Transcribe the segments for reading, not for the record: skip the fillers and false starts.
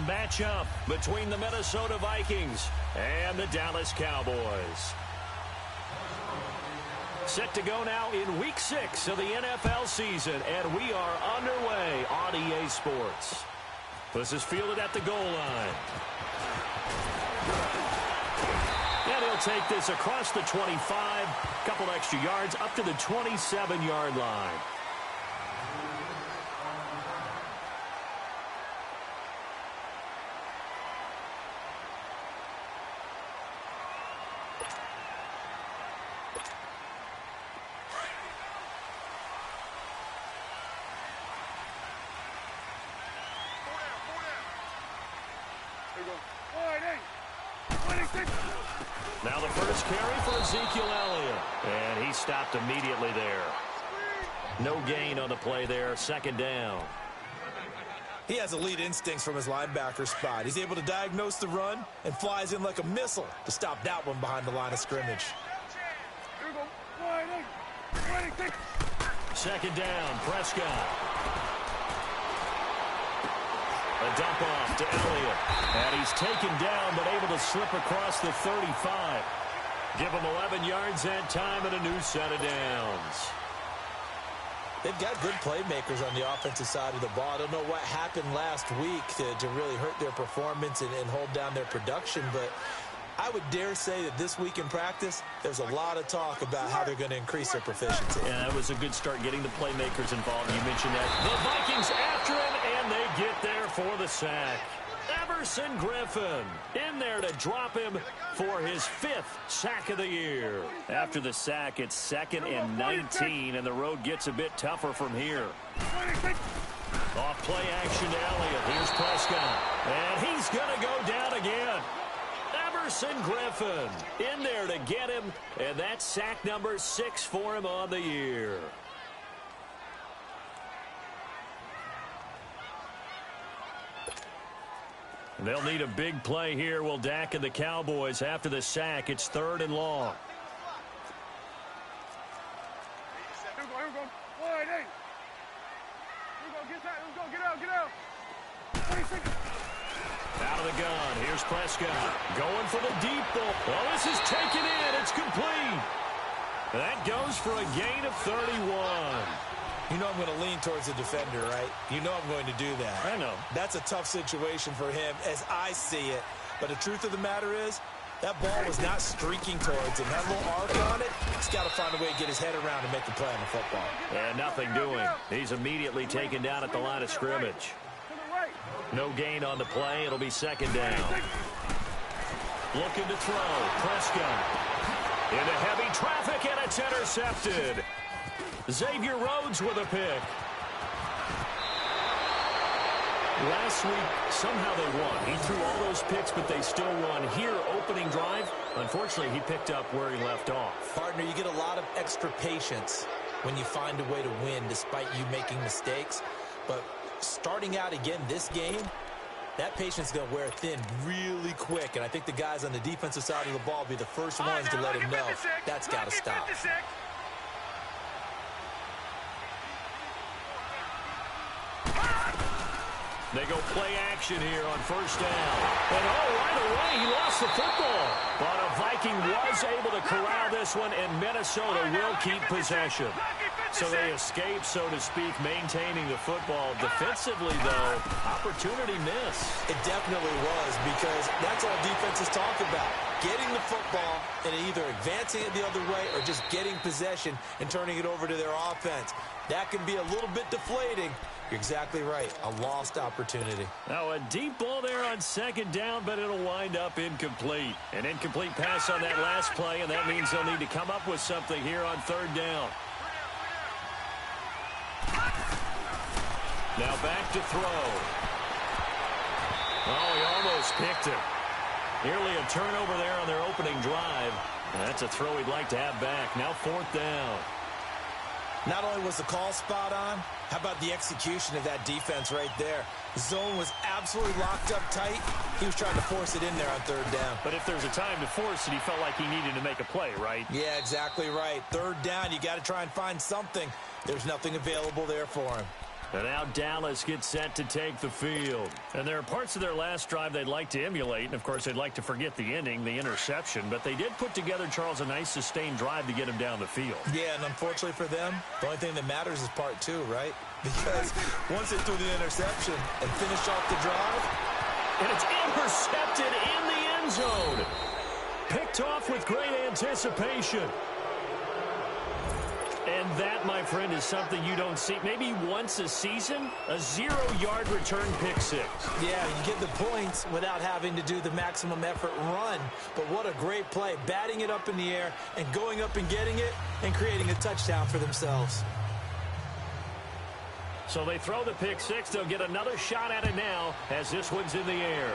matchup between the Minnesota Vikings and the Dallas Cowboys. Set to go now in Week 6 of the NFL season, and we are underway on EA Sports. This is fielded at the goal line. And he'll take this across the 25, couple extra yards, up to the 27-yard line. Now the first carry for Ezekiel Elliott. And he stopped immediately there. No gain on the play there. Second down. He has elite instincts from his linebacker spot. He's able to diagnose the run and flies in like a missile to stop that one behind the line of scrimmage. Second down, Prescott. A dump off to Elliott. And he's taken down but able to slip across the 35. Give him 11 yards that time and a new set of downs. They've got good playmakers on the offensive side of the ball. I don't know what happened last week to really hurt their performance and hold down their production, but I would dare say that this week in practice, there's a lot of talk about how they're going to increase their proficiency. Yeah, that was a good start getting the playmakers involved. You mentioned that. The Vikings after him, and they get there for the sack. Everson Griffin in there to drop him for his 5th sack of the year. After the sack, it's 2nd and 19, and the road gets a bit tougher from here. Off play action to Elliott. Here's Prescott, and he's going to go down again. Everson Griffin in there to get him, and that's sack number 6 for him on the year. They'll need a big play here. Will Dak and the Cowboys after the sack. It's 3rd and long. Out of the gun. Here's Prescott. Going for the deep ball. Oh, this is taken in. It's complete. That goes for a gain of 31. You know I'm going to lean towards the defender, right? You know I'm going to do that. I know. That's a tough situation for him as I see it. But the truth of the matter is, that ball was not streaking towards him. That little arc on it, he's got to find a way to get his head around and make the play on the football. And nothing doing. He's immediately taken down at the line of scrimmage. No gain on the play. It'll be 2nd down. Looking to throw. Prescott. Into heavy traffic, and it's intercepted. Xavier Rhodes with a pick. Last week, somehow they won. He threw all those picks, but they still won. Here, opening drive, unfortunately, he picked up where he left off. Partner, you get a lot of extra patience when you find a way to win despite you making mistakes. But starting out again this game, that patience is going to wear thin really quick. And I think the guys on the defensive side of the ball will be the first ones to let him know that's got to stop. They go play action here on 1st down. And right away, he lost the football. But a Viking was able to corral this one, and Minnesota will keep possession. So they escape, so to speak, maintaining the football. Defensively, though, opportunity miss. It definitely was, because that's all defenses talk about. Getting the football and either advancing it the other way or just getting possession and turning it over to their offense. That can be a little bit deflating. You're exactly right. A lost opportunity. Now a deep ball there on 2nd down, but it'll wind up incomplete. An incomplete pass on that last play, and that means they'll need to come up with something here on 3rd down. Now back to throw. Oh, he almost picked it. Nearly a turnover there on their opening drive. And that's a throw he'd like to have back. Now 4th down. Not only was the call spot on, how about the execution of that defense right there? The zone was absolutely locked up tight. He was trying to force it in there on 3rd down. But if there's a time to force it, he felt like he needed to make a play, right? Yeah, exactly right. 3rd down, you got to try and find something. There's nothing available there for him. And now Dallas gets set to take the field. And there are parts of their last drive they'd like to emulate. And, of course, they'd like to forget the ending, the interception. But they did put together, Charles, a nice sustained drive to get him down the field. Yeah, and unfortunately for them, the only thing that matters is part two, right? Because once they threw the interception and finished off the drive. And it's intercepted in the end zone. Picked off with great anticipation. And that, my friend, is something you don't see maybe once a season, a 0-yard return pick six. Yeah, you get the points without having to do the maximum effort run. But what a great play, batting it up in the air and going up and getting it and creating a touchdown for themselves. So they throw the pick six. They'll get another shot at it now as this one's in the air.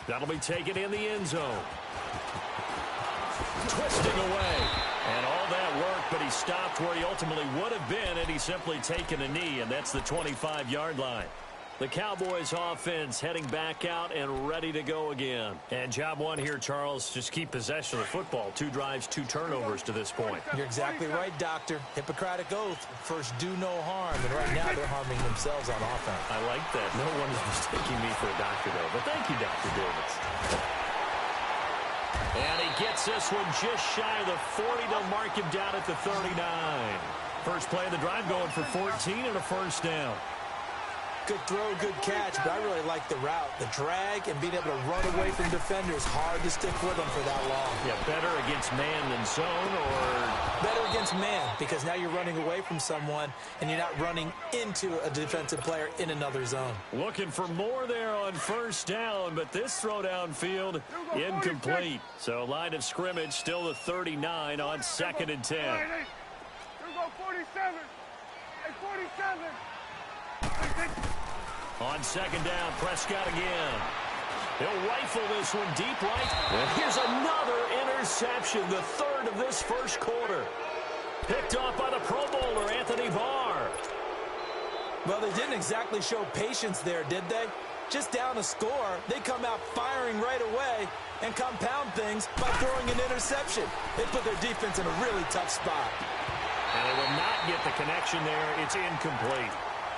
That'll be taken in the end zone. Twisting away. And all that worked, but he stopped where he ultimately would have been, and he's simply taken a knee, and that's the 25-yard line. The Cowboys offense heading back out and ready to go again. And job one here, Charles, just keep possession of the football. 2 drives, 2 turnovers to this point. You're exactly right, Doctor. Hippocratic oath. First, do no harm. And right now, they're harming themselves on offense. I like that. No one is mistaking me for a doctor, though. But thank you, Dr. Davis. And he gets this one just shy of the 40. They'll mark him down at the 39. First play of the drive going for 14 and a first down. Good throw, good catch, but I really like the route. The drag and being able to run away from defenders. Hard to stick with them for that long. Yeah, better against man than zone, or? Better against man, because now you're running away from someone and you're not running into a defensive player in another zone. Looking for more there on first down, but this throw downfield incomplete. So line of scrimmage still the 39 on 2nd and 10. Here we go, 47. Hey, 47. On second down, Prescott again. He'll rifle this one deep right. And here's another interception, the 3rd of this first quarter. Picked off by the Pro Bowler, Anthony Barr. Well, they didn't exactly show patience there, did they? Just down a score, they come out firing right away and compound things by throwing an interception. They put their defense in a really tough spot. And they will not get the connection there. It's incomplete.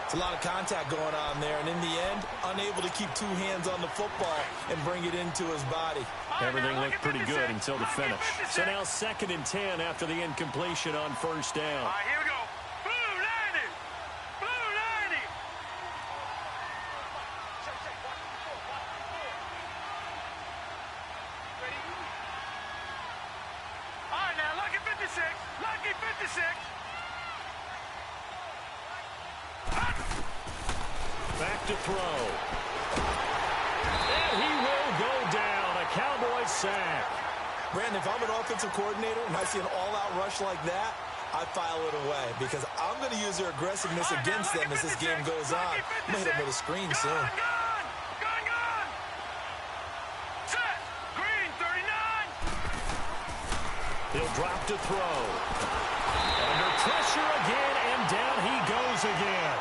It's a lot of contact going on there, and in the end, unable to keep 2 hands on the football and bring it into his body. Everything looked pretty good until the finish. So now 2nd and 10 after the incompletion on first down. All right, here we go. Blue 90. Blue 90. Ready? All right, now, lucky 56. Lucky 56. Back to throw. And he will go down. A Cowboys sack. Brandon, if I'm an offensive coordinator and I see an all-out rush like that, I file it away because I'm going to use their aggressiveness against them as this game goes on. I'm going to hit them with a screen soon. Gone. Set. Green 39. He'll drop to throw. Under pressure again, and down he goes again.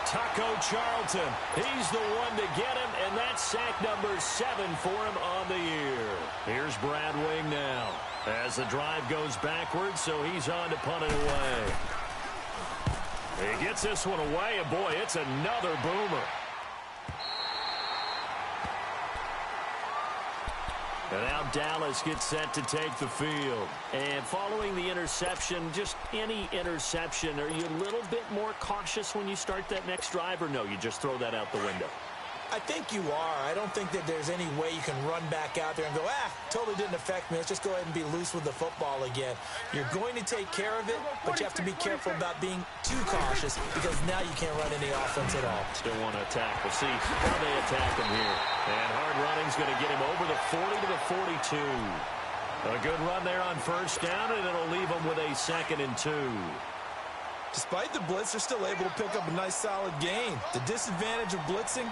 Taco Charlton, he's the one to get him, and that's sack number 7 for him on the year. Here's Brad Wing now as the drive goes backwards, so he's on to punt it away. He gets this one away, and boy, it's another boomer. And now Dallas gets set to take the field. And following the interception, just any interception, are you a little bit more cautious when you start that next drive, or no, you just throw that out the window? I think you are. I don't think that there's any way you can run back out there and go, totally didn't affect me. Let's just go ahead and be loose with the football again. You're going to take care of it, but you have to be careful about being too cautious because now you can't run any offense at all. Still want to attack. We'll see how they attack him here. And hard running's going to get him over the 40 to the 42. A good run there on first down, and it'll leave him with a 2nd and 2. Despite the blitz, they're still able to pick up a nice solid gain. The disadvantage of blitzing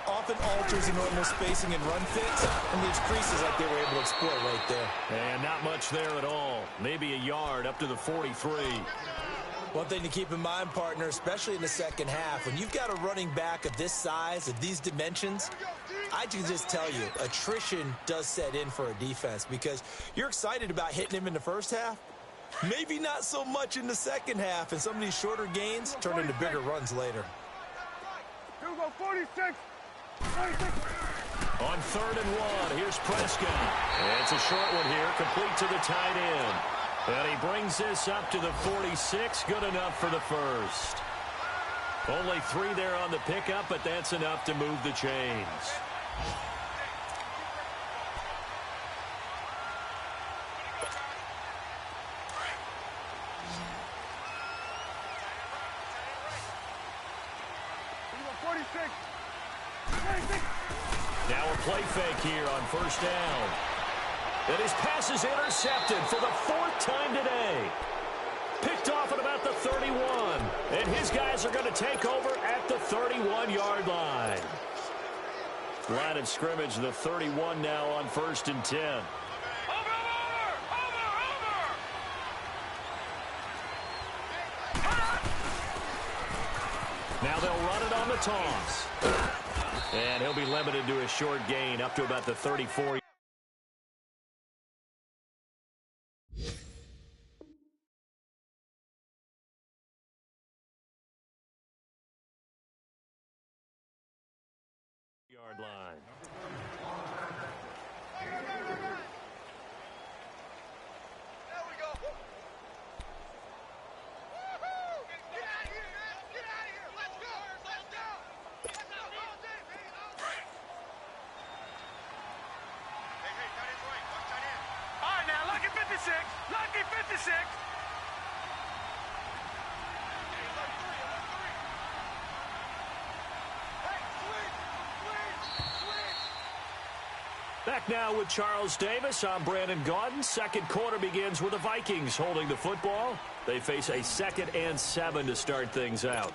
often alters the normal spacing and run fits and leaves creases like they were able to exploit right there. And not much there at all. Maybe a yard up to the 43. One thing to keep in mind, partner, especially in the second half, when you've got a running back of this size, of these dimensions, I can just tell you, attrition does set in for a defense because you're excited about hitting him in the first half, Maybe not so much in the second half, and some of these shorter gains turn into bigger runs later. Field goal 46. 46. On 3rd and 1, here's Prescott. It's a short one here, complete to the tight end. And he brings this up to the 46, good enough for the first. Only 3 there on the pickup, but that's enough to move the chains. Now a play fake here on 1st down. And his pass is intercepted for the 4th time today. Picked off at about the 31. And his guys are going to take over at the 31-yard line. Line of scrimmage, the 31 now on 1st and 10. Now they'll run it on the toss. And he'll be limited to a short gain up to about the 34. Yard line. There we go. Get out of here, man. Get out of here. Let's go. Let's go. Let's go. Hey, tight end's right. Watch tight end. All right, now, lucky 56. Lucky 56. Back now with Charles Davis. I'm Brandon Gaudin. Second quarter begins with the Vikings holding the football. They face a 2nd and 7 to start things out.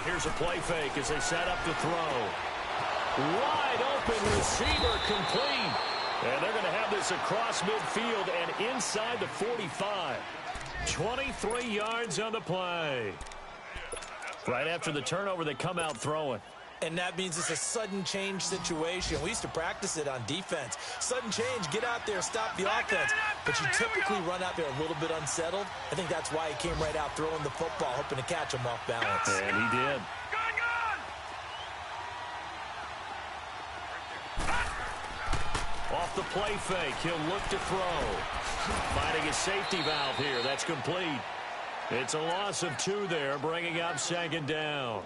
Here's a play fake as they set up to throw. Wide open receiver complete. And they're going to have this across midfield and inside the 45. 23 yards on the play. Right after the turnover, they come out throwing. And that means it's a sudden change situation. We used to practice it on defense. Sudden change, get out there, stop the offense. But you typically run out there a little bit unsettled. I think that's why he came right out throwing the football, hoping to catch him off balance. And he did. Off the play fake, he'll look to throw. Finding his safety valve here. That's complete. It's a loss of 2 there, bringing up 2nd down.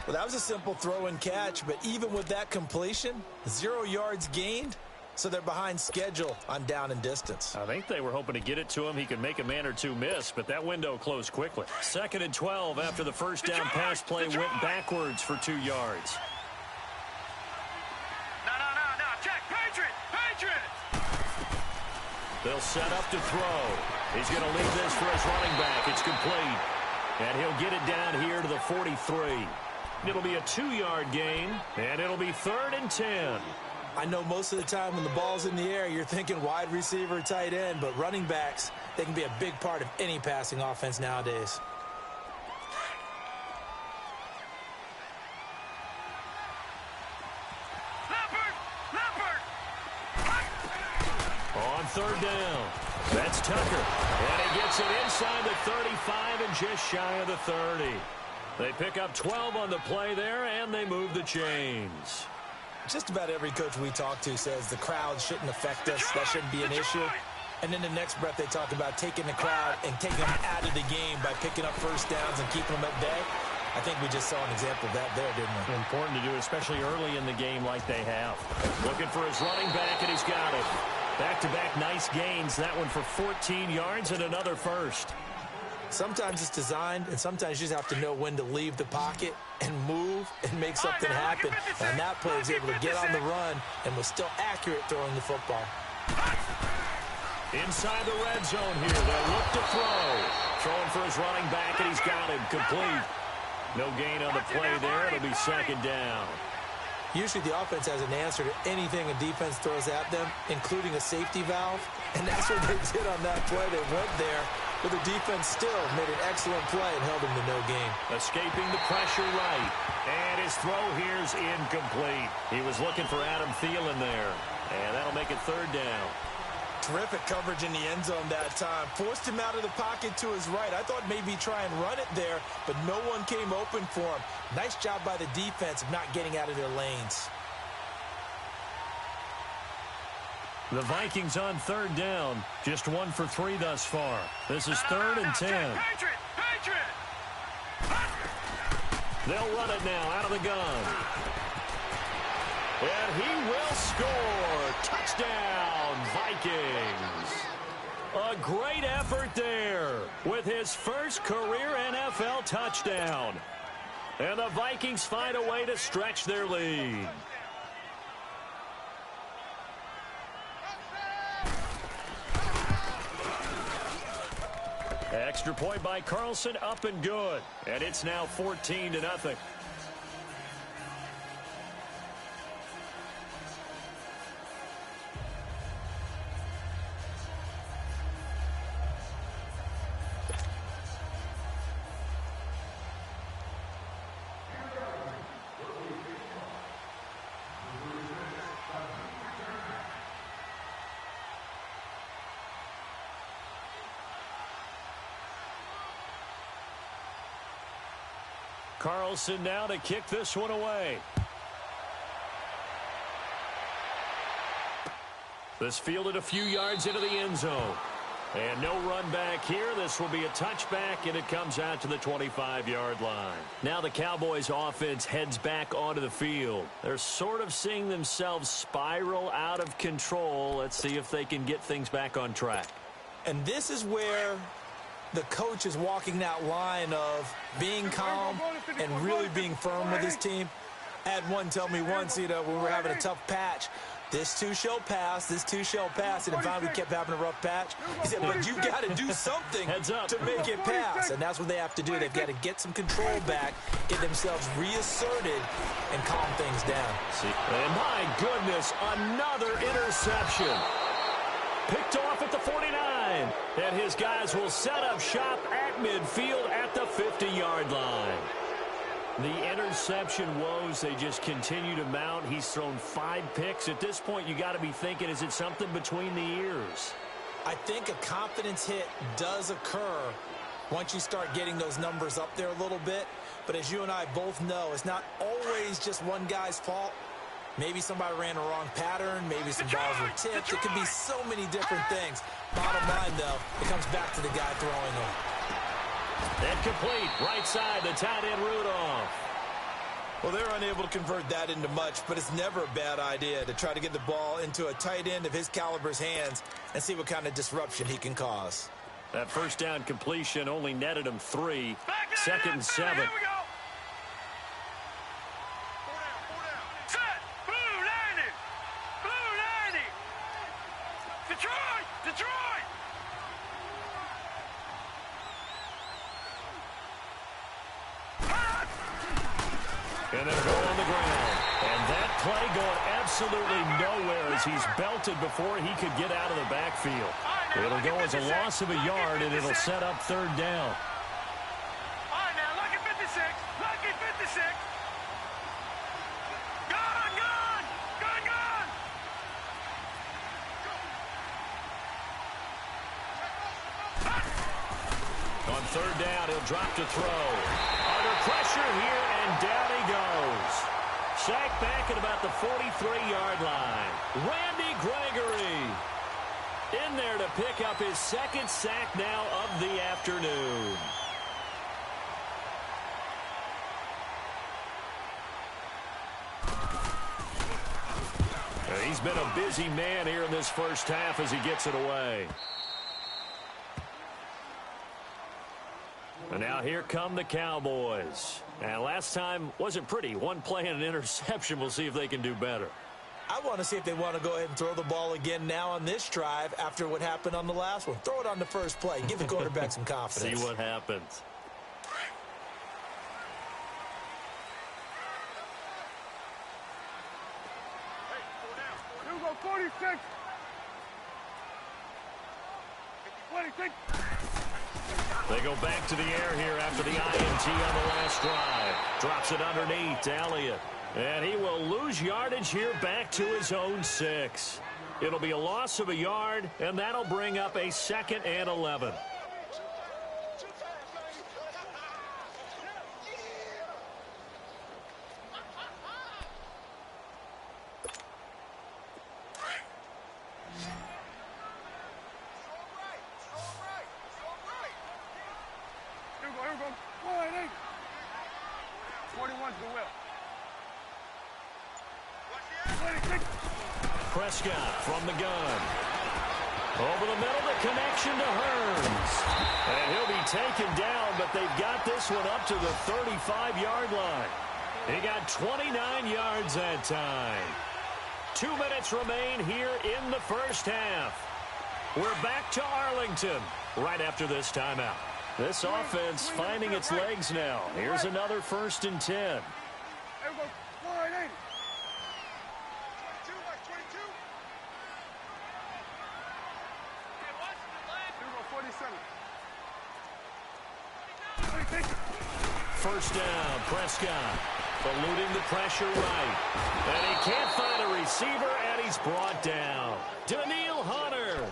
Well, that was a simple throw and catch, but even with that completion, 0 yards gained, so they're behind schedule on down and distance. I think they were hoping to get it to him. He could make a man or 2 miss, but that window closed quickly. 2nd and 12 after the first down pass play went backwards for 2 yards. They'll set up to throw. He's going to leave this for his running back. It's complete. And he'll get it down here to the 43. It'll be a 2-yard gain, and it'll be 3rd and 10. I know most of the time when the ball's in the air, you're thinking wide receiver, tight end, but running backs, they can be a big part of any passing offense nowadays. On 3rd down, that's Tucker. And he gets it inside the 35 and just shy of the 30. They pick up 12 on the play there, and they move the chains. Just about every coach we talk to says the crowd shouldn't affect us. That shouldn't be an issue. And then the next breath they talk about taking the crowd and taking them out of the game by picking up first downs and keeping them at bay. I think we just saw an example of that there, didn't we? Important to do, especially early in the game like they have. Looking for his running back, and he's got it. Back-to-back nice gains. That one for 14 yards and another first. Sometimes it's designed, and sometimes you just have to know when to leave the pocket and move and make something happen. And that player was able to get on the run and was still accurate throwing the football. Inside the red zone here. They'll look to throw. Throwing for his running back, and he's got him complete. No gain on the play there. It'll be 2nd down. Usually the offense has an answer to anything a defense throws at them, including a safety valve. And that's what they did on that play. They went there, But the defense still made an excellent play and held him to no gain. Escaping the pressure right. And his throw here's incomplete. He was looking for Adam Thielen there. And that'll make it third down. Terrific coverage in the end zone that time. Forced him out of the pocket to his right. I thought maybe try and run it there, but no one came open for him. Nice job by the defense of not getting out of their lanes. The Vikings on third down. Just 1 for 3 thus far. This is 3rd and 10. They'll run it now out of the gun. And he will score. Touchdown, Vikings. A great effort there with his first career NFL touchdown. And the Vikings find a way to stretch their lead. Extra point by Carlson, up and good. And it's now 14-0. Carlson now to kick this one away. This fielded a few yards into the end zone. And no run back here. This will be a touchback, and it comes out to the 25-yard line. Now the Cowboys offense heads back onto the field. They're sort of seeing themselves spiral out of control. Let's see if they can get things back on track. And this is where the coach is walking that line of being calm and really being firm with his team. I had one tell me once, when we were having a tough patch, this too shall pass, this too shall pass, and finally we kept having a rough patch. He said, but you got to do something to make it pass, and that's what they have to do. They've got to get some control back, get themselves reasserted, and calm things down. And my goodness, another interception. Picked off at the 49, and his guys will set up shop at midfield at the 50-yard line. The interception woes, they just continue to mount. He's thrown 5 picks. At this point, you got to be thinking, is it something between the ears? I think a confidence hit does occur once you start getting those numbers up there a little bit. But as you and I both know, it's not always just one guy's fault. Maybe somebody ran a wrong pattern. Maybe some balls were tipped. It could be so many different things. Bottom line, though, it comes back to the guy throwing them. And complete. Right side, the tight end Rudolph. Well, they're unable to convert that into much, but it's never a bad idea to try to get the ball into a tight end of his caliber's hands and see what kind of disruption he can cause. That first down completion only netted him 3. 2nd and 7. Here we go. Set. Blue 90. Blue 90. Detroit. Detroit. And they'll go on the ground. And that play going absolutely nowhere as he's belted before he could get out of the backfield. It'll go as a loss of a yard, and it'll set up 3rd down. All right, now, lucky 56. Lucky 56. Gone, gone. Gone, gone. On 3rd down, he'll drop to throw. Under pressure here, and down he goes. Sacked back at about the 43-yard line. Randy Gregory in there to pick up his 2nd sack now of the afternoon. He's been a busy man here in this first half as he gets it away. And now here come the Cowboys. And last time wasn't pretty. One play and an interception. We'll see if they can do better. I want to see if they want to go ahead and throw the ball again now on this drive after what happened on the last one. Throw it on the first play. Give the quarterback some confidence. See what happens. Here we go, 46. 26. They go back to the air here after the INT on the last drive. Drops it underneath to Elliott. And he will lose yardage here back to his own 6. It'll be a loss of a yard, and that'll bring up a 2nd and 11. Prescott from the gun. Over the middle, the connection to Hearns. And he'll be taken down, but they've got this one up to the 35-yard line. He got 29 yards that time. 2 minutes remain here in the first half. We're back to Arlington right after this timeout. This offense finding its legs now. Here's another 1st and 10. First down, Prescott eluding the pressure right. And he can't find a receiver, and he's brought down. Daniil Hunter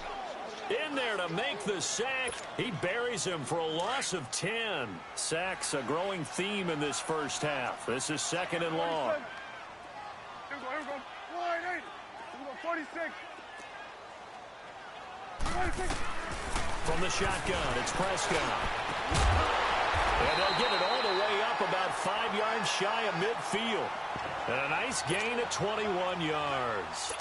in there to make the sack. He buries him for a loss of 10. Sacks a growing theme in this first half. This is 2nd and long. Here we go. 46. From the shotgun, it's Prescott. And they'll get it all the way up about 5 yards shy of midfield. And a nice gain at 21 yards.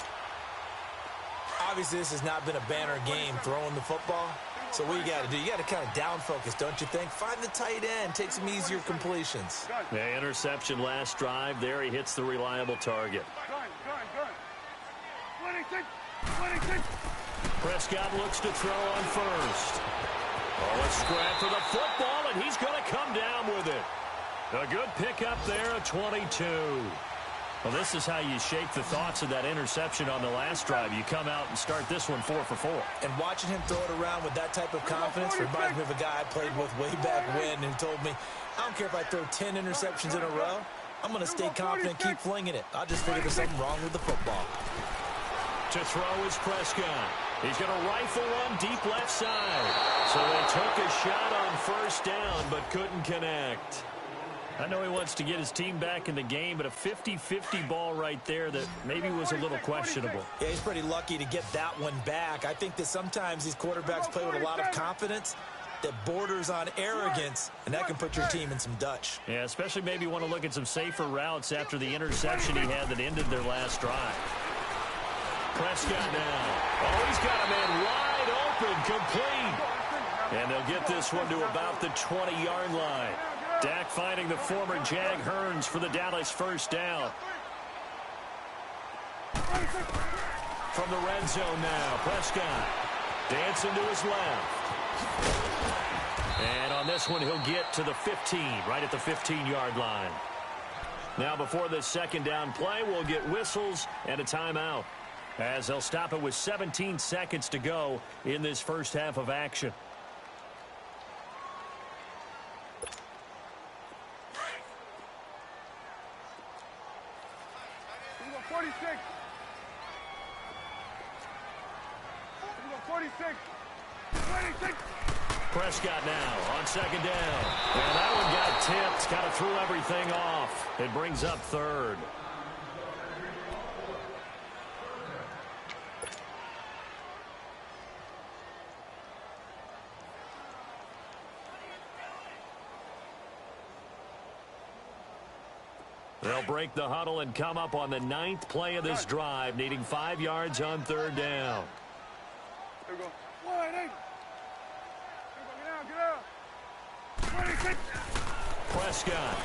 Obviously, this has not been a banner game throwing the football. So what you got to do, you got to kind of down focus, don't you think? Find the tight end, take some easier completions. The interception last drive there. He hits the reliable target. 26. Prescott looks to throw on first. Oh, a scrap for the football, and he's going to come down with it. A good pickup there at 22. Well, this is how you shake the thoughts of that interception on the last drive. You come out and start this one 4 for 4. And watching him throw it around with that type of confidence reminds me of a guy I played with way back when who told me, I don't care if I throw 10 interceptions in a row. I'm going to stay confident, keep flinging it. I'll just figure there's something wrong with the football. To throw is Prescott. He's going to rifle one deep left side. So they took a shot on first down, but couldn't connect. I know he wants to get his team back in the game, but a 50-50 ball right there that maybe was a little questionable. Yeah, he's pretty lucky to get that one back. I think that sometimes these quarterbacks play with a lot of confidence that borders on arrogance, and that can put your team in some Dutch. Yeah, especially maybe want to look at some safer routes after the interception he had that ended their last drive. Prescott now. Oh, he's got a man wide open, complete. And they'll get this one to about the 20-yard line. Dak finding the former Jag Hearns for the Dallas first down. From the red zone now, Prescott dancing to his left. And on this one, he'll get to the 15, right at the 15-yard line. Now, before this second down play, we'll get whistles and a timeout, as they'll stop it with 17 seconds to go in this first half of action. Here we go, 46. 26. Prescott now on second down. And that one got tipped. Kind of threw everything off. It brings up third. They'll break the huddle and come up on the 9th play of this drive, needing 5 yards on third down. Here we go. 1-8. Get out. 26. Prescott.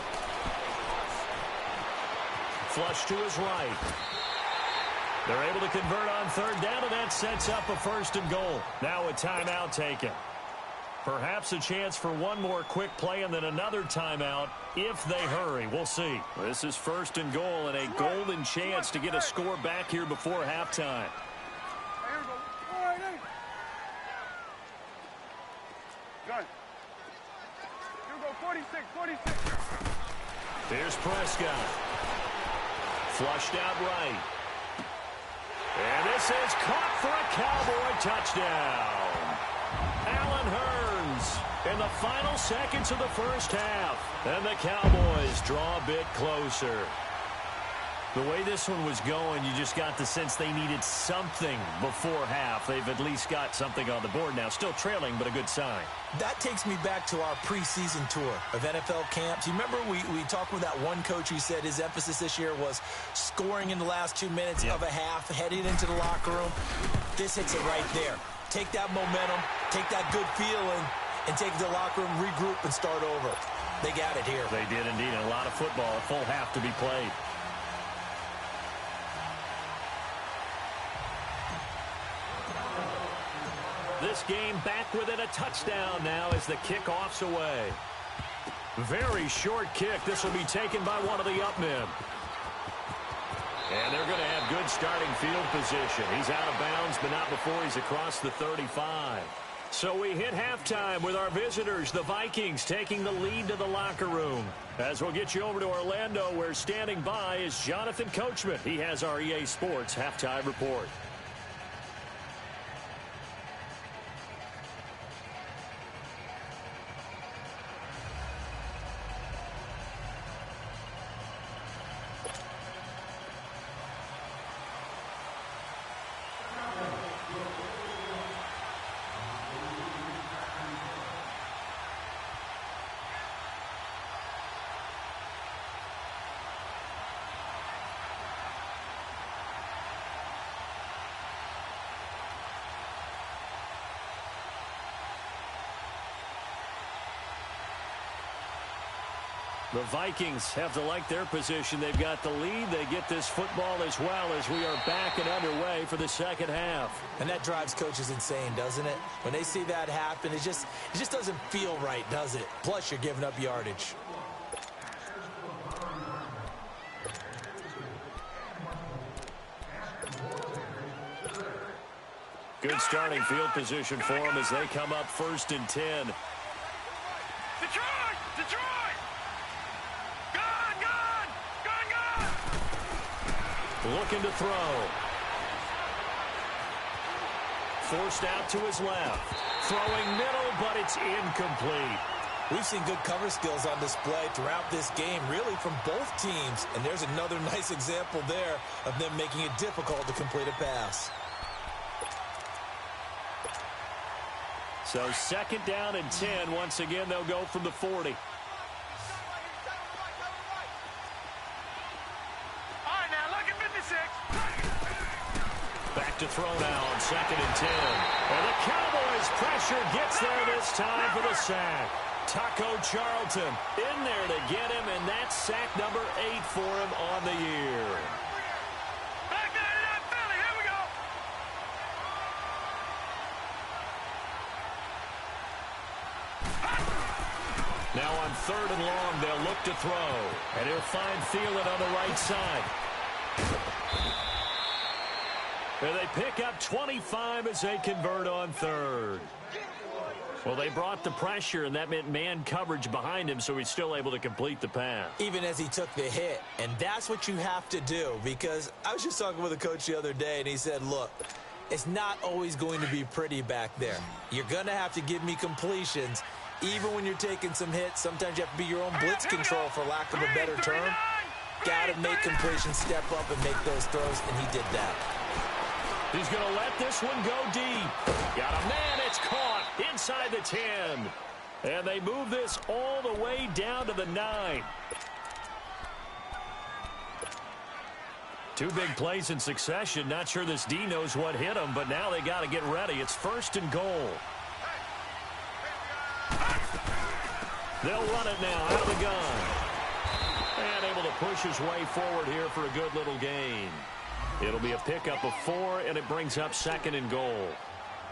Flush to his right. They're able to convert on third down, and that sets up a first and goal. Now a timeout taken. Perhaps a chance for one more quick play and then another timeout if they hurry. We'll see. This is first and goal and a golden chance to get a score back here before halftime. Here we go. 1-8. Gun. 46, 46. Here's Prescott. Flushed out right. And this is caught for a Cowboy touchdown. Allen Hurns in the final seconds of the first half. And the Cowboys draw a bit closer. The way this one was going, you just got the sense they needed something before half. They've at least got something on the board now. Still trailing, but a good sign. That takes me back to our preseason tour of NFL camps. You remember we talked with that one coach who said his emphasis this year was scoring in the last 2 minutes of a half, heading into the locker room. This hits it right there. Take that momentum, take that good feeling, and take it to the locker room, regroup, and start over. They got it here. They did indeed. A lot of football, a full half to be played. This game back within a touchdown now as the kickoff's away. Very short kick. This will be taken by one of the up men. And they're going to have good starting field position. He's out of bounds, but not before he's across the 35. So we hit halftime with our visitors, the Vikings, taking the lead to the locker room. As we'll get you over to Orlando, where standing by is Jonathan Coachman. He has our EA Sports halftime report. The Vikings have to like their position. They've got the lead. They get this football as well as we are back and underway for the second half. And that drives coaches insane, doesn't it? When they see that happen, it just doesn't feel right, does it? Plus, you're giving up yardage. Good starting field position for them as they come up 1st and 10. Detroit! Detroit! Looking to throw. Forced out to his left. Throwing middle, but it's incomplete. We've seen good cover skills on display throughout this game, really from both teams. And there's another nice example there of them making it difficult to complete a pass. So 2nd down and 10. Once again, they'll go from the 40. Back to throw now on 2nd and 10. And the Cowboys pressure gets there this time for the sack. Taco Charlton in there to get him, and that's sack number 8 for him on the year. Back there to that Philly. Here we go. Now on 3rd and long, they'll look to throw. And he'll find Thielen on the right side. And they pick up 25 as they convert on 3rd. Well, they brought the pressure, and that meant man coverage behind him, so he's still able to complete the pass. Even as he took the hit. And that's what you have to do, because I was just talking with a coach the other day, and he said, look, it's not always going to be pretty back there. You're going to have to give me completions. Even when you're taking some hits, sometimes you have to be your own blitz control, for lack of a better term. Got to make completions, step up, and make those throws, and he did that. He's going to let this one go deep. Got a man. It's caught inside the 10. And they move this all the way down to the 9. 2 big plays in succession. Not sure this D knows what hit him, but now they got to get ready. It's 1st and goal. They'll run it now out of the gun. And able to push his way forward here for a good little gain. It'll be a pickup of 4, and it brings up 2nd and goal.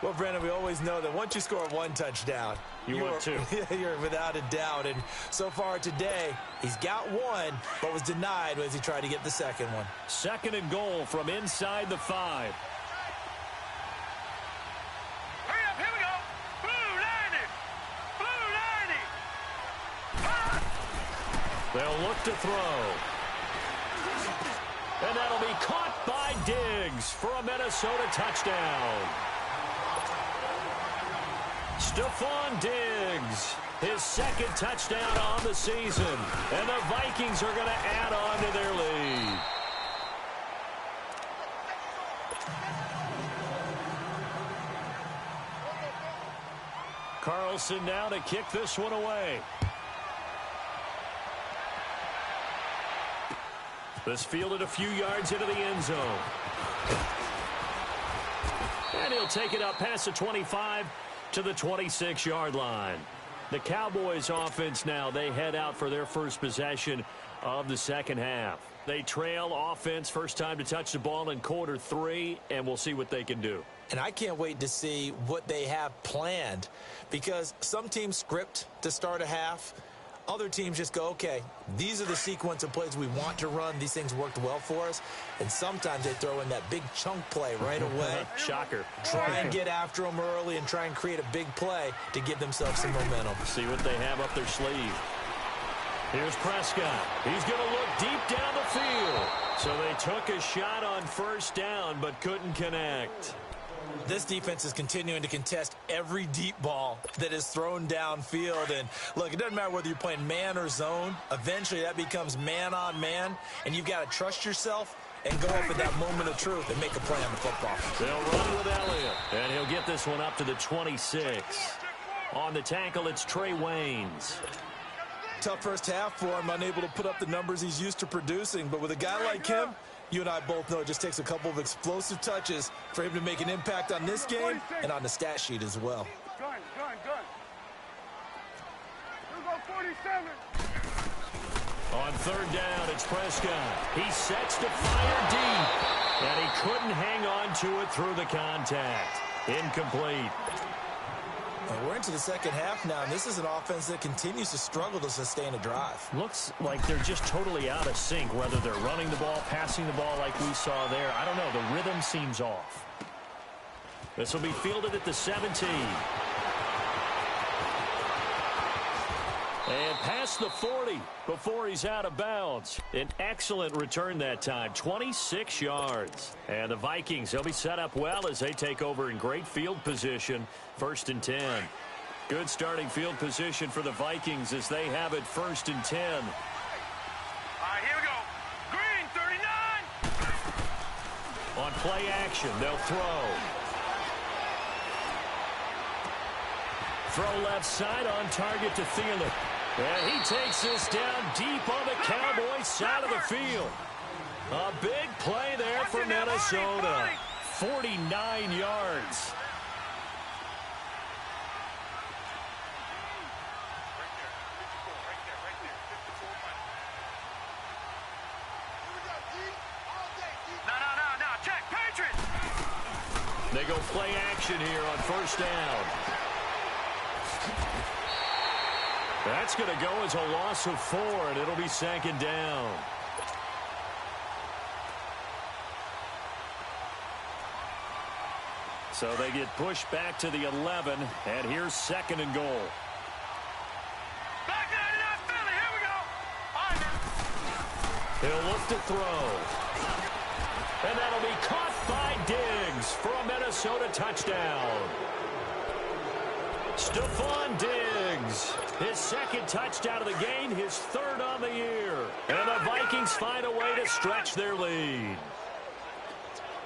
Well, Brandon, we always know that once you score 1 touchdown, you're 2. You're without a doubt. And so far today, he's got 1, but was denied as he tried to get the 2nd one. 2nd and goal from inside the 5. Hurry up, here we go. Blue 90. Blue 90. They'll look to throw. And that'll be caught by Diggs for a Minnesota touchdown. Stephon Diggs, his second touchdown on the season. And the Vikings are going to add on to their lead. Carlson now to kick this one away. This fielded a few yards into the end zone. And he'll take it up past the 25 to the 26-yard line. The Cowboys offense now, they head out for their first possession of the second half. They trail offense, first time to touch the ball in quarter 3, and we'll see what they can do. And I can't wait to see what they have planned, because some teams script to start a half. Other teams just go, okay, these are the sequence of plays we want to run. These things worked well for us. And sometimes they throw in that big chunk play right away. Shocker. Try and get after them early and try and create a big play to give themselves some momentum. See what they have up their sleeve. Here's Prescott. He's going to look deep down the field. So they took a shot on first down but couldn't connect. This defense is continuing to contest every deep ball that is thrown downfield. And, look, it doesn't matter whether you're playing man or zone. Eventually, that becomes man-on-man, and you've got to trust yourself and go up at that moment of truth and make a play on the football. They'll run with Elliott, and he'll get this one up to the 26. On the tackle, it's Trey Waynes. Tough first half for him, unable to put up the numbers he's used to producing. But with a guy like him, you and I both know it just takes a couple of explosive touches for him to make an impact on this game and on the stat sheet as well. Gun. Here go 47. On third down, it's Prescott. He sets to fire deep, and he couldn't hang on to it through the contact. Incomplete. And we're into the second half now, and this is an offense that continues to struggle to sustain a drive. Looks like they're just totally out of sync, whether they're running the ball, passing the ball like we saw there. I don't know. The rhythm seems off. This will be fielded at the 17. And past the 40 before he's out of bounds. An excellent return that time, 26 yards. And the Vikings, they'll be set up well as they take over in great field position, 1st and 10. Good starting field position for the Vikings as they have it 1st and 10. All right, here we go. Green, 39. On play action, they'll throw. Throw left side on target to Thielen. And he takes this down deep on the Cowboys side of the field. A big play there for Minnesota. 49 yards. No. Check, Patriots. They go play action here on first down. That's going to go as a loss of 4, and it'll be 2nd down. So they get pushed back to the 11, and here's 2nd and goal. Back 99 Philly, here we go. All right. He'll look to throw. And that'll be caught by Diggs for a Minnesota touchdown. Stephon Diggs, his 2nd touchdown of the game, his 3rd on the year. And the Vikings find a way to stretch their lead.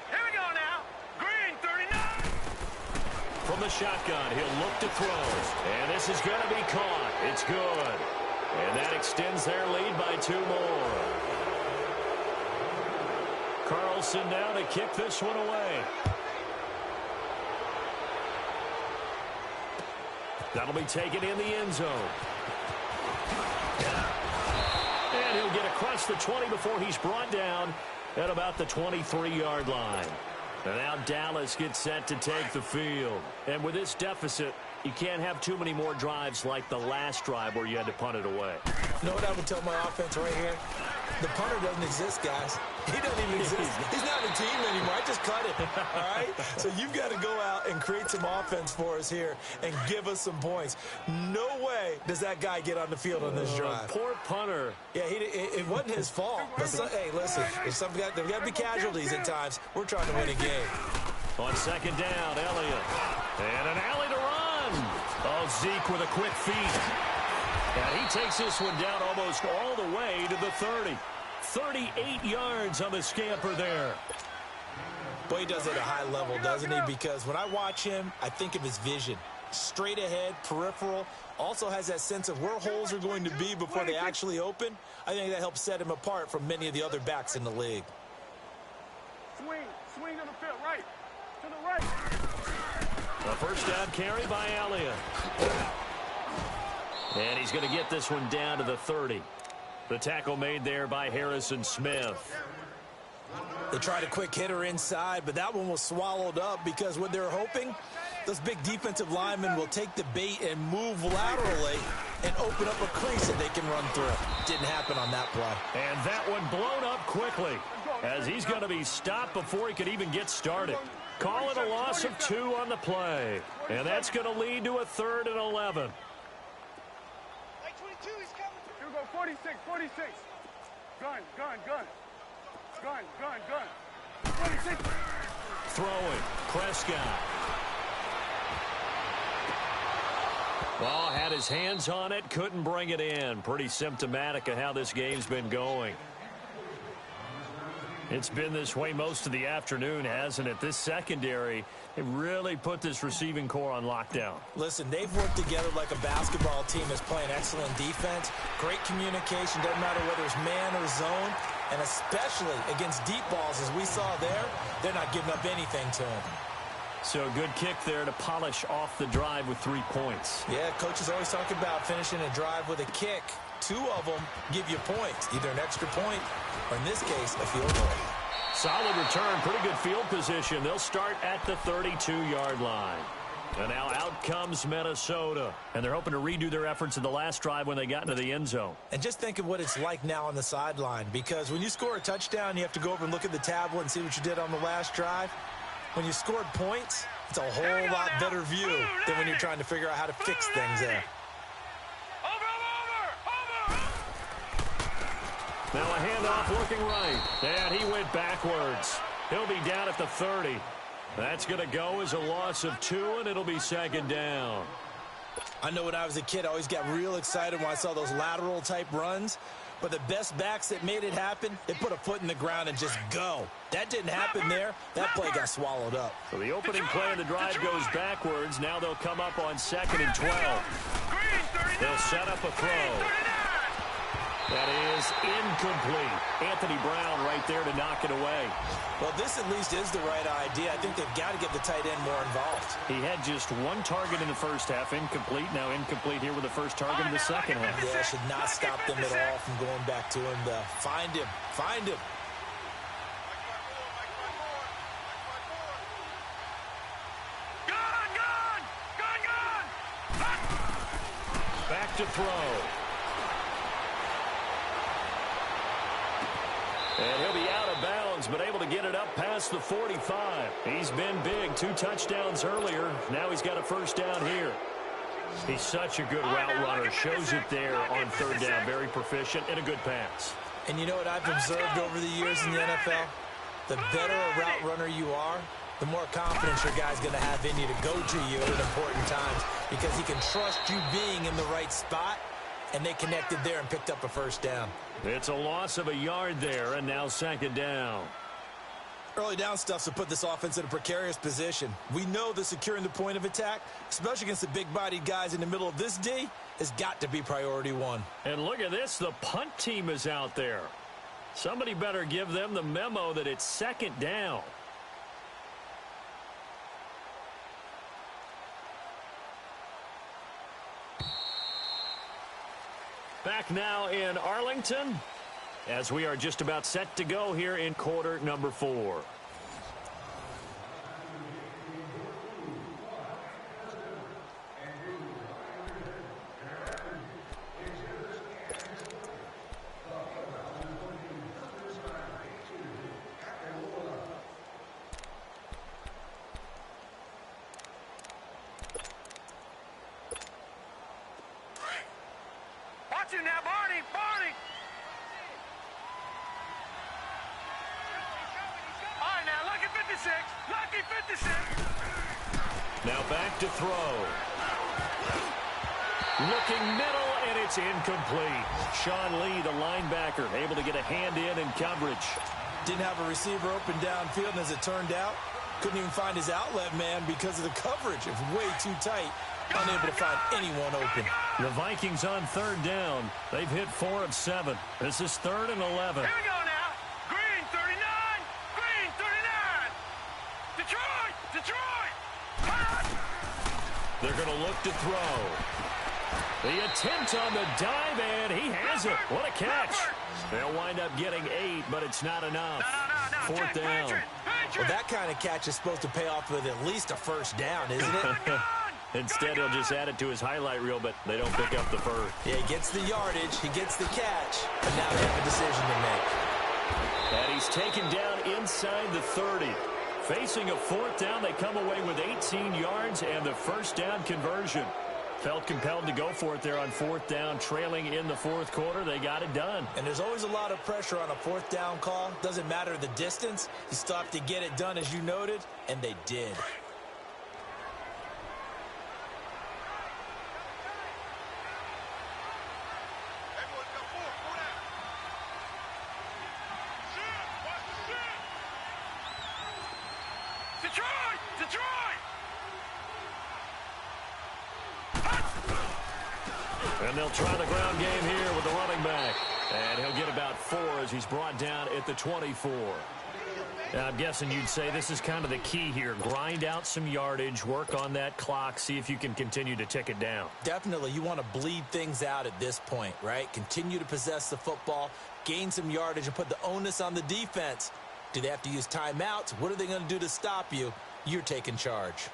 Here we go now. Green, 39. From the shotgun, he'll look to throw. And this is going to be caught. It's good. And that extends their lead by 2 more. Carlson now to kick this one away. That'll be taken in the end zone. And he'll get across the 20 before he's brought down at about the 23-yard line. And now Dallas gets set to take the field. And with this deficit, you can't have too many more drives like the last drive where you had to punt it away. You know what I would tell my offense right here? The punter doesn't exist, guys. He doesn't even exist. He's not a team anymore. I just cut it, all right? So you've got to go out and create some offense for us here and give us some points. No way does that guy get on the field on this drive. Poor punter. Yeah, it wasn't his fault. But hey, listen, there's got to be casualties at times. We're trying to win a game. On second down, Elliott. And an alley to run. Oh, Zeke with a quick feed. And he takes this one down almost all the way to the 30. 38 yards on the scamper there. Boy, he does it at a high level, doesn't he? Because when I watch him, I think of his vision. Straight ahead, peripheral. Also has that sense of where holes are going to be before they actually open. I think that helps set him apart from many of the other backs in the league. Swing to the field, right. To the right. A first down carry by Elliott. And he's going to get this one down to the 30. The tackle made there by Harrison Smith. They tried a quick hitter inside, but that one was swallowed up because what they're hoping, those big defensive linemen will take the bait and move laterally and open up a crease that they can run through. Didn't happen on that play. And that one blown up quickly as he's going to be stopped before he could even get started. Call it a loss of 2 on the play. And that's going to lead to a 3rd and 11. 46. Gun. 46. Throwing. Prescott. Well, had his hands on it, couldn't bring it in. Pretty symptomatic of how this game's been going. It's been this way most of the afternoon, hasn't it? This secondary, it really put this receiving core on lockdown. Listen, they've worked together like a basketball team that's playing excellent defense. Great communication, doesn't matter whether it's man or zone. And especially against deep balls, as we saw there, they're not giving up anything to him. So a good kick there to polish off the drive with 3 points. Yeah, coaches always talk about finishing a drive with a kick. 2 of them give you points, either an extra point or, in this case, a field goal. Solid return, pretty good field position. They'll start at the 32-yard line. And now out comes Minnesota. And they're hoping to redo their efforts in the last drive when they got into the end zone. And just think of what it's like now on the sideline. Because when you score a touchdown, you have to go over and look at the tablet and see what you did on the last drive. When you scored points, it's a whole lot better view than when you're trying to figure out how to fix things there. Now a handoff looking right. And he went backwards. He'll be down at the 30. That's going to go as a loss of 2, and it'll be 2nd down. I know when I was a kid, I always got real excited when I saw those lateral-type runs. But the best backs that made it happen, they put a foot in the ground and just go. That didn't happen there. That play got swallowed up. So the opening play of the drive goes backwards. Now they'll come up on 2nd and 12. They'll set up a throw. That is incomplete. Anthony Brown right there to knock it away. Well, this at least is the right idea. I think they've got to get the tight end more involved. He had just 1 target in the first half, incomplete. Now incomplete here with the first target in the second half. Yeah, should not stop them at all from going back to him. Find him. Back to throw. And he'll be out of bounds, but able to get it up past the 45. He's been big. 2 touchdowns earlier. Now he's got a first down here. He's such a good route runner. Shows it there on 3rd down. Very proficient and a good pass. And you know what I've observed over the years in the NFL? The better a route runner you are, the more confidence your guy's going to have in you to go to you at important times because he can trust you being in the right spot, and they connected there and picked up a first down. It's a loss of a yard there, and now 2nd down. Early down stuff to put this offense in a precarious position. We know that securing the point of attack, especially against the big-bodied guys in the middle of this D, has got to be priority 1. And look at this. The punt team is out there. Somebody better give them the memo that it's 2nd down. Back now in Arlington as we are just about set to go here in quarter number 4. Now back to throw. Looking middle, and it's incomplete. Sean Lee, the linebacker, able to get a hand in coverage. Didn't have a receiver open downfield, and as it turned out, couldn't even find his outlet man because of the coverage. It was way too tight. Unable to find anyone open. The Vikings on third down. They've hit 4 of 7. This is 3rd and 11. Here we go now. Green 39. Green 39. Detroit. Detroit. Hot. They're going to look to throw. The attempt on the dive, and he has it. What a catch. They'll wind up getting 8, but it's not enough. No. 4th down. Well, that kind of catch is supposed to pay off with at least a first down, isn't it? Instead, he'll just add it to his highlight reel, but they don't pick up the first. Yeah, he gets the yardage, he gets the catch, but now they have a decision to make. And he's taken down inside the 30. Facing a 4th down, they come away with 18 yards and the first down conversion. Felt compelled to go for it there on 4th down, trailing in the 4th quarter. They got it done. And there's always a lot of pressure on a 4th down call. Doesn't matter the distance. You still have to get it done, as you noted, and they did. Detroit! Detroit! And they'll try the ground game here with the running back. And he'll get about 4 as he's brought down at the 24. Now, I'm guessing you'd say this is kind of the key here. Grind out some yardage, work on that clock, see if you can continue to tick it down. Definitely, you want to bleed things out at this point, right? Continue to possess the football, gain some yardage, and put the onus on the defense. Do they have to use timeouts? What are they going to do to stop you? You're taking charge.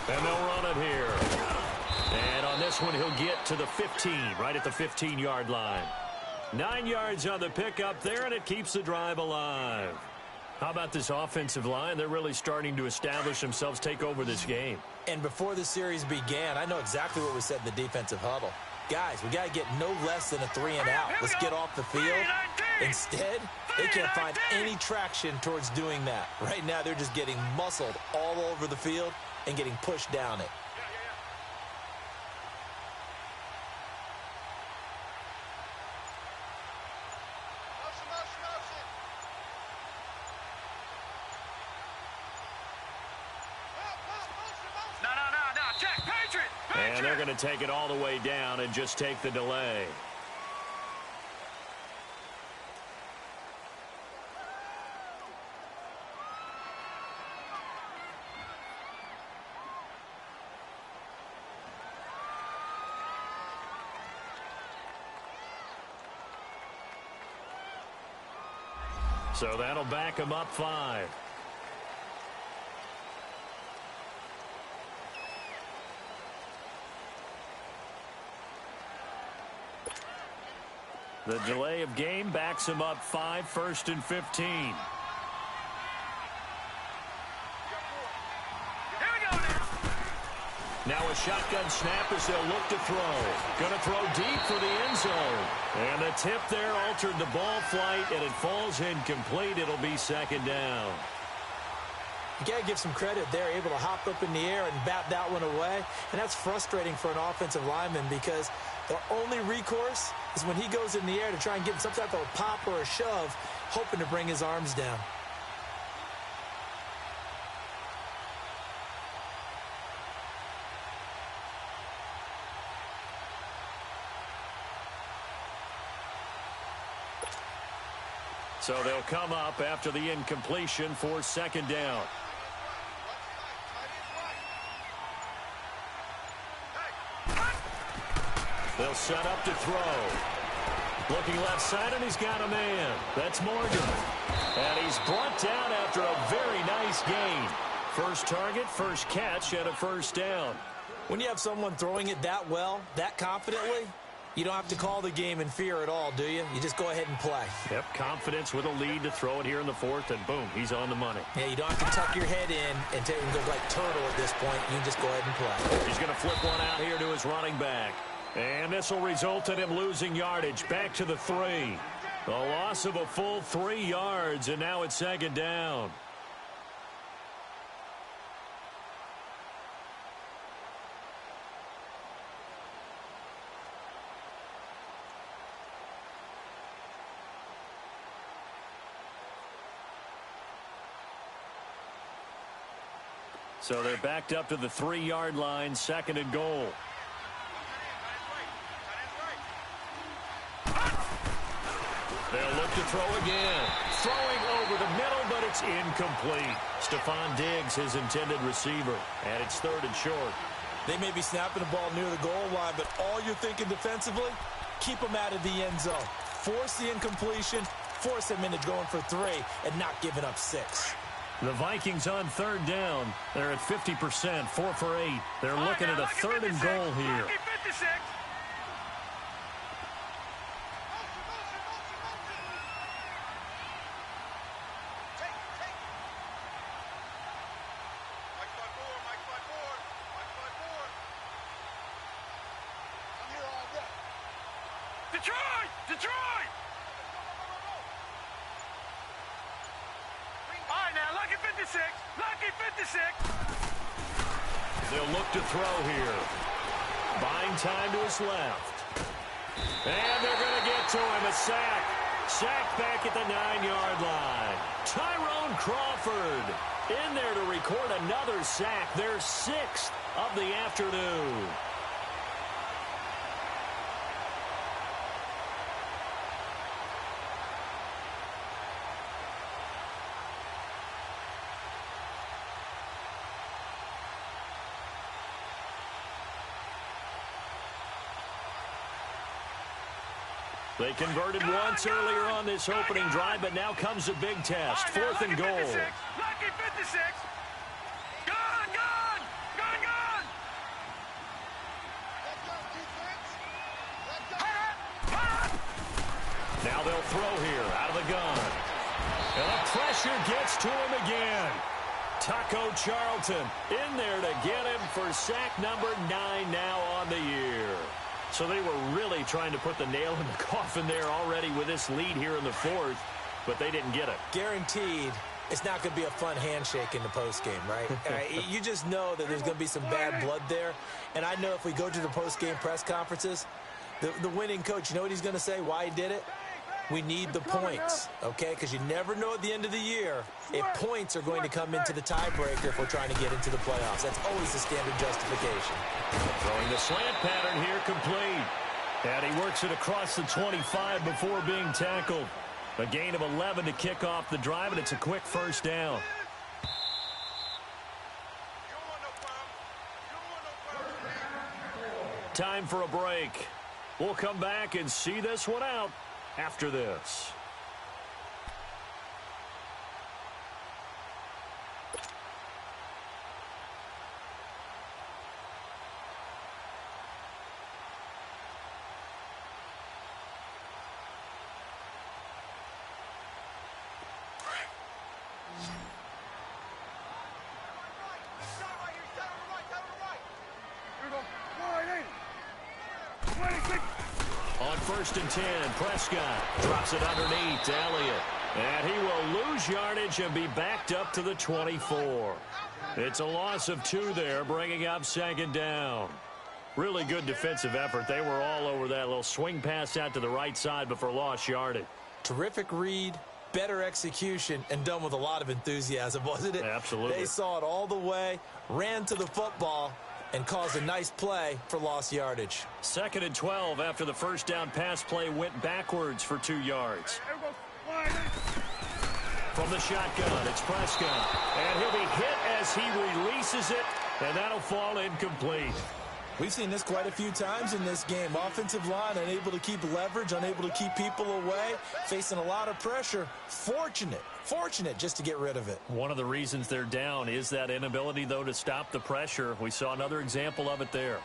And they'll run it here. And on this one, he'll get to the 15, right at the 15-yard line. 9 yards on the pickup there, and it keeps the drive alive. How about this offensive line? They're really starting to establish themselves, take over this game. And before the series began, I know exactly what we said in the defensive huddle. Guys, we got to get no less than a 3 and out. Let's get off the field. Instead, they can't find any traction towards doing that. Right now, they're just getting muscled all over the field and getting pushed down it. No. Check. Patriot. And they're going to take it all the way down and just take the delay. So that'll back him up 5. The delay of game backs him up 5, 1st and 15. Here we go now. Now a shotgun snap as they'll look to throw. Going to throw deep for the end zone. And the tip there altered the ball flight, and it falls incomplete. It'll be 2nd down. You got to give some credit. They're able to hop up in the air and bat that one away. And that's frustrating for an offensive lineman because their only recourse is when he goes in the air to try and get some type of a pop or a shove, hoping to bring his arms down. So they'll come up after the incompletion for 2nd down. They'll set up to throw. Looking left side, and he's got a man. That's Morgan. And he's brought down after a very nice gain. First target, first catch, and a 1st down. When you have someone throwing it that well, that confidently, You don't have to call the game in fear at all, do you? You just go ahead and play. Yep, confidence with a lead to throw it here in the fourth, and boom, he's on the money. Yeah, you don't have to tuck your head in and go like turtle at this point. You just go ahead and play. He's going to flip one out here to his running back. And this will result in him losing yardage back to the 3. A loss of a full 3 yards, and now it's second down. So they're backed up to the 3-yard line, second and goal. They'll look to throw again. Throwing over the middle, but it's incomplete. Stephon Diggs, his intended receiver, and it's third and short. They may be snapping the ball near the goal line, but all you're thinking defensively, keep them out of the end zone. Force the incompletion, force them into going for 3, and not giving up 6. The Vikings on third down. They're at 50%, 4 for 8. They're looking at a third and goal here. Detroit! Detroit! All right, now, lucky 56. Lucky 56. They'll look to throw here. Buying time to his left. And they're going to get to him. A sack. Sack back at the 9-yard line. Tyrone Crawford in there to record another sack. Their 6th of the afternoon. They converted once earlier on this opening drive, but now comes a big test. Fourth and goal. Lucky 56. Gone, gone, gone, gone. Now they'll throw here out of the gun. And the pressure gets to him again. Taco Charlton in there to get him for sack number 9 now on the year. So they were really trying to put the nail in the coffin there already with this lead here in the fourth, but they didn't get it. Guaranteed it's not going to be a fun handshake in the postgame, right? You just know that there's going to be some bad blood there. And I know if we go to the postgame press conferences, the winning coach, you know what he's going to say, why he did it? We need the points, okay? Because you never know at the end of the year if points are going to come into the tiebreaker if we're trying to get into the playoffs. That's always the standard justification. Throwing the slant pattern here complete. And he works it across the 25 before being tackled. A gain of 11 to kick off the drive, and it's a quick first down. Time for a break. We'll come back and see this one out after this. On 1st and 10, Prescott drops it underneath to Elliott. And he will lose yardage and be backed up to the 24. It's a loss of 2 there, bringing up second down. Really good defensive effort. They were all over that little swing pass out to the right side before lost yardage. Terrific read, better execution, and done with a lot of enthusiasm, wasn't it? Absolutely. They saw it all the way, ran to the football, and caused a nice play for lost yardage. 2nd and 12 after the first down pass play went backwards for 2 yards. From the shotgun, it's Prescott. And he'll be hit as he releases it, and that'll fall incomplete. We've seen this quite a few times in this game. Offensive line unable to keep leverage, unable to keep people away, facing a lot of pressure. Fortunate just to get rid of it. One of the reasons they're down is that inability, though, to stop the pressure. We saw another example of it there.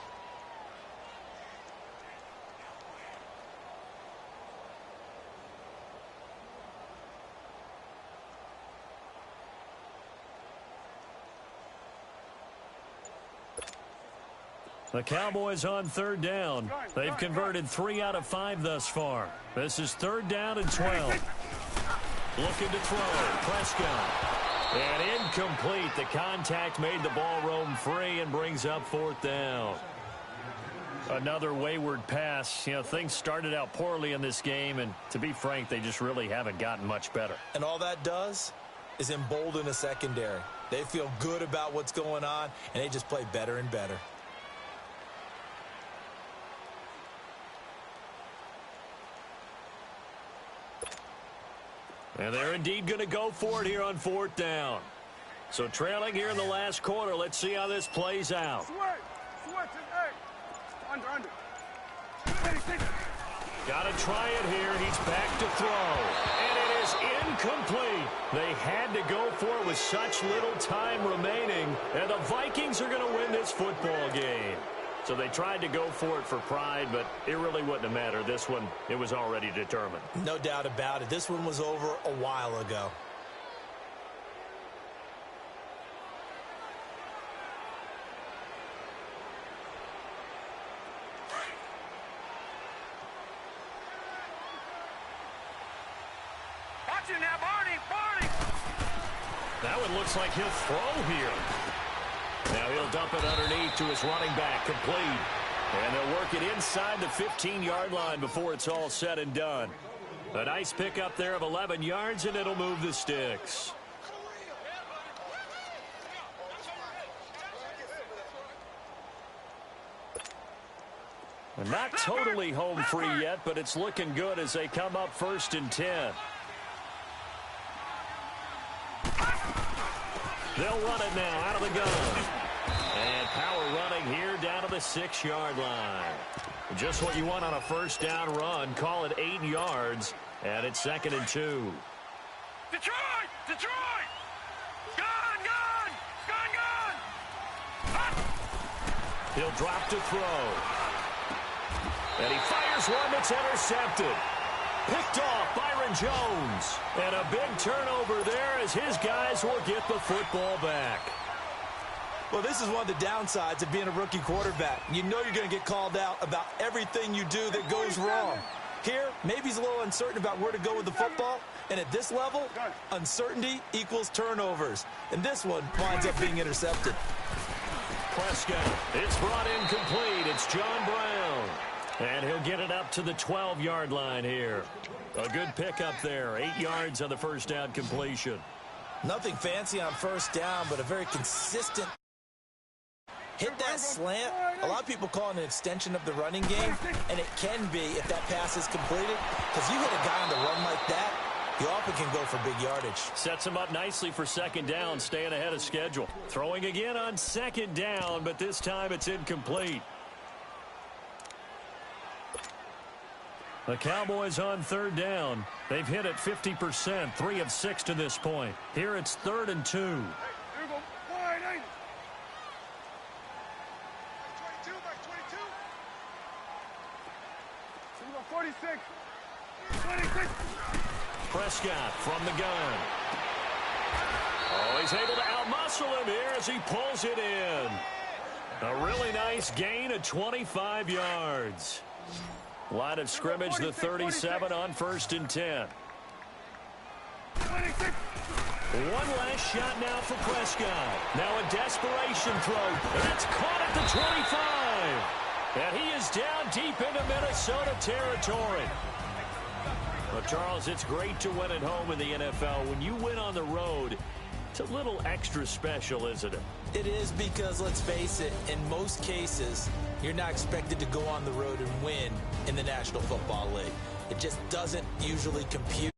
The Cowboys on third down. They've converted 3 out of 5 thus far. This is 3rd down and 12. Looking to throw. Prescott. And incomplete. The contact made the ball roam free and brings up 4th down. Another wayward pass. You know, things started out poorly in this game, and to be frank, they just really haven't gotten much better. And all that does is embolden a secondary. They feel good about what's going on, and they just play better and better. And they're indeed going to go for it here on 4th down. So trailing here in the last quarter. Let's see how this plays out. Got to try it here. He's back to throw. And it is incomplete. They had to go for it with such little time remaining. And the Vikings are going to win this football game. So they tried to go for it for pride, but it really wouldn't have mattered. This one, it was already determined. No doubt about it. This one was over a while ago. Watch it now, Barney! That one looks like he'll throw here. Now he'll dump it underneath to his running back, complete. And they'll work it inside the 15-yard line before it's all said and done. A nice pickup there of 11 yards, and it'll move the sticks. Not totally home free yet, but it's looking good as they come up 1st and 10. They'll run it now out of the gun. And power running here down to the 6-yard line. Just what you want on a 1st down run. Call it 8 yards. And it's 2nd and 2. Detroit! Detroit! Gun! He'll drop to throw. And he fires one that's intercepted. Picked off Byron Jones. And a big turnover there as his guys will get the football back. Well, this is one of the downsides of being a rookie quarterback. You know you're going to get called out about everything you do that goes wrong. Here, maybe he's a little uncertain about where to go with the football. And at this level, uncertainty equals turnovers. And this one winds up being intercepted. Prescott, it's brought in complete. It's John Brown. And he'll get it up to the 12-yard line here. A good pickup there. 8 yards on the 1st down completion. Nothing fancy on 1st down, but a very consistent hit. That slant, a lot of people call it an extension of the running game, and it can be if that pass is completed, because you hit a guy on the run like that, you often can go for big yardage. Sets him up nicely for 2nd down, staying ahead of schedule. Throwing again on 2nd down, but this time it's incomplete. The Cowboys on 3rd down. They've hit it 50%, 3 of 6 to this point. Here it's 3rd and 2. Here we go. 22 by 22. Here we go, 46. 26. Prescott from the gun. Oh, he's able to outmuscle him here as he pulls it in. A really nice gain of 25 yards. Line of scrimmage, the 37 on 1st and 10. 26. One last shot now for Prescott. Now a desperation throw. And it's caught at the 25. And he is down deep into Minnesota territory. Well, Charles, it's great to win at home in the NFL. When you win on the road, it's a little extra special, isn't it? It is, because, let's face it, in most cases, you're not expected to go on the road and win in the National Football League. It just doesn't usually compute.